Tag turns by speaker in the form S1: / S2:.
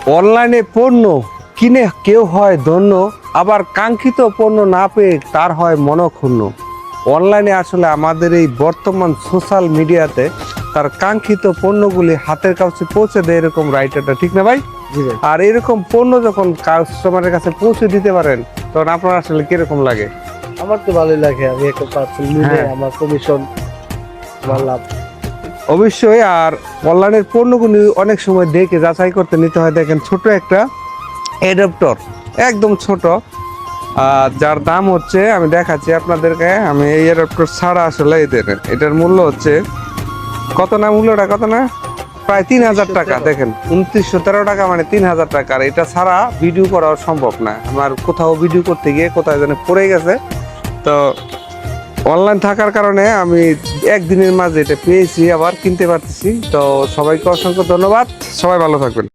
S1: অনলাইনে পণ্য কিনে কেউ হয় ধন্য, আবার কাঙ্ক্ষিত পণ্য না পেয়ে তার হয় মনক্ষুণ্ণ। অনলাইনে আসলে আমাদের এই বর্তমান সোশ্যাল মিডিয়াতে তার কাঙ্ক্ষিত পণ্যগুলি হাতের কাছে পৌঁছে দেয়, এরকম রাইটারটা, ঠিক না ভাই?
S2: জি ভাই।
S1: আর এরকম পণ্য যখন কাস্টমারের কাছে পৌঁছে দিতে পারেন তখন আপনার আসলে কিরকম লাগে?
S2: আমার তো ভালোই লাগে, আমি একটা পার্সেল নিলে
S1: হ্যাঁ।
S2: আমার কমিশন, আমার লাভ।
S1: অবশ্যই। আর অনলাইনের পণ্যগুলি অনেক সময় দেখে যাচাই করতে নিতে হয়। দেখেন ছোট একটা অ্যাডাপ্টর, একদম ছোট, যার দাম হচ্ছে, আমি দেখাচ্ছি আপনাদেরকে, আমি এই অ্যাডাপ্টর ছাড়া আসলে এটার মূল্য হচ্ছে কত না, মূল্যটা কত না, প্রায় 3000 টাকা। দেখেন 2913 টাকা, মানে 3000 টাকা। আর এটা ছাড়া ভিডিও করা সম্ভব না। আমার কোথাও ভিডিও করতে গিয়ে কোথায় যেন পড়ে গেছে, তো অনলাইন থাকার কারণে আমি একদিনের মাঝে এটা পেয়েছি, আবার কিনতে পারতেছি। তো সবাইকে অসংখ্য ধন্যবাদ, সবাই ভালো থাকবেন।